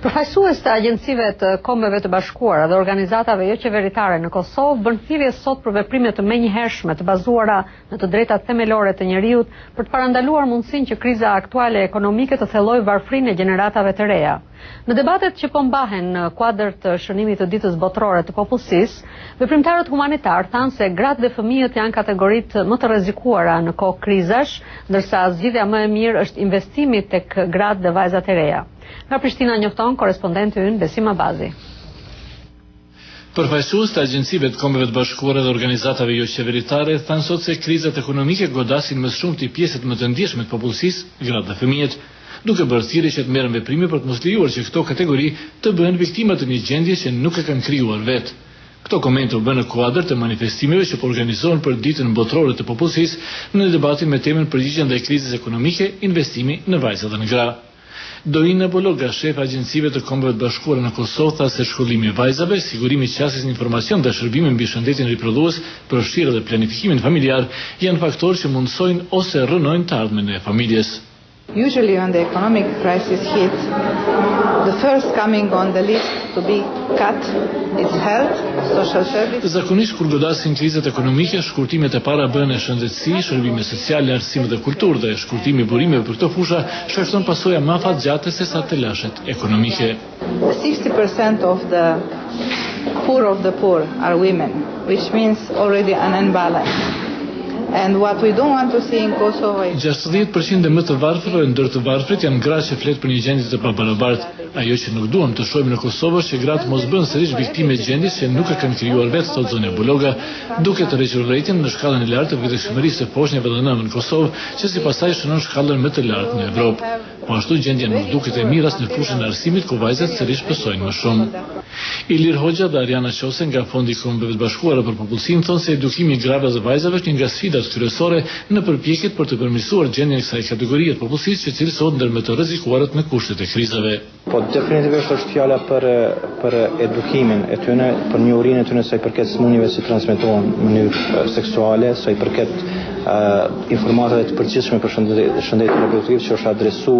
Përfaqësues të agjencive të Kombeve të Bashkuara dhe organizatave jo qeveritare në Kosovë bën thirrje sot për veprime të menjëhershme të bazuara në të drejtat themelore të njerëzit për të parandaluar mundësinë që kriza aktuale ekonomike të thellojë varfrinë e gjeneratave të reja. Në debatet që po mbahen në kuadër të shënimit të ditës botërore të popullsisë, veprimtarët humanitar thanë se gratë dhe fëmijët janë kategoritë më të rrezikuara në kohë krizash, ndërsa zgjidhja më e mirë është investimi tek gratë dhe vajzat e reja. Nga Prishtina njofton korespondenti ynë Besim Abazi. Përfaqësues të agjencive të Kombeve të Bashkuara dhe organizatave jo qeveritare thanë sot se krizat ekonomike godasin më shumë të pjesët më të ndjeshme të popullsisë, gratë dhe fëmijët, duke bërë thirrje që të merren veprime për të mos lejuar që këto kategori të bëhen viktima të një gjendje që nuk e kanë krijuar vetë. Këto komente u bën në kuadër të manifestimeve që po organizohen për ditën botërore të popullsisë në debatin me temën përgjigje ndaj krizës ekonomike, investimi në vajza dhe në gra. Dorina Bologa, shef agjencive të Kombeve të Bashkuara në Kosovë, tha se shkollimi i vajzave, sigurimi i qasjes në informacion dhe shërbimi mbi shëndetin riprodhues, përfshirë dhe planifikimin familjar janë faktorë që mundsojnë ose rrënojnë të ardhmen e familjes. Usually when the economic crisis hits, the first coming on the list to be cut is health, social service. Zakonisht kur godasin krizat ekonomike, shkurtimet e para bëhen në shëndetësi, shërbime sociale, arsim dhe kulturë dhe shkurtimi i burimeve për këto fusha shkakton pasoja më afatgjate se sa të lashet ekonomike. 60% of the poor are women, which means already an imbalance. And what we don't want to see in Kosovo is 60% e më të varfërve ndër të varfrit janë gra që flet për një gjendje të pabarabartë. Ajo që nuk duam të shohim në Kosovë është që gratë mos bëhen sërish viktime të gjendjes që nuk e kanë krijuar vetë, thot zonja Bologa, duke të rrequr rejtin në shkallën e lartë të vdekshmërisë së poshnjave dhe nëmën në Kosovë, që sipasaj shënon shkallën më të lartë në Evropë. Po ashtu gjendja nuk duket e mirë as në fushën e arsimit ku vajzat sërish pësojnë më shumë. Ilir Hoxha dhe Ariana Qose nga Fondi i Kombeve të Bashkuara për Popullsinë thonë se edukimi i grave dhe vajzave është një nga sfidat kryesore në përpjekjet për të përmirësuar gjendjen e kësaj kategorie të popullsisë që cilësohet ndër më të rrezikuarat në kushtet e krizave. Po definitivisht është fjala për edukimin e tyre, për njohurinë e tyre sa i përket sëmundjeve që transmetohen në mënyrë seksuale, sa i përket informatave të përgjithshme për shëndetin reproduktiv që është adresu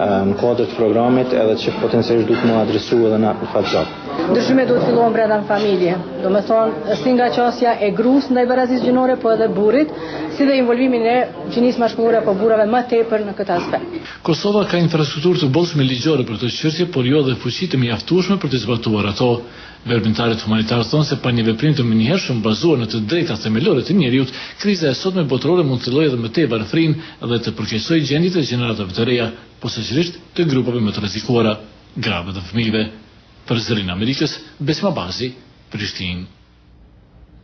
në kuadër të programit edhe që potencialisht duhet më adresu edhe në faqat. Ndryshimet duhet fillohen brenda në familje. Do me thonë, si nga qasja e grus ndaj barazisë gjinore, po edhe burrit, si dhe involvimin e gjinisë mashkullore apo burrave më tepër në këtë aspekt. Kosova ka infrastrukturë të bollshme ligjore për këtë çështje, por jo dhe fuqi të mjaftueshme për të zbatuar ato. Veprimtarët humanitarë thonë se pa një veprim të menjëhershëm bazuar në të drejtat themelore të njerëzit, kriza e sotme botërore mund të fillojë edhe më tej varfrinë dhe të përkeqësojë gjendjet e gjeneratave të reja, posaçërisht të grupeve më të rrezikuara, grave dhe fëmijëve. Për zërin Amerikës, Besim Abazi, Prishtinë.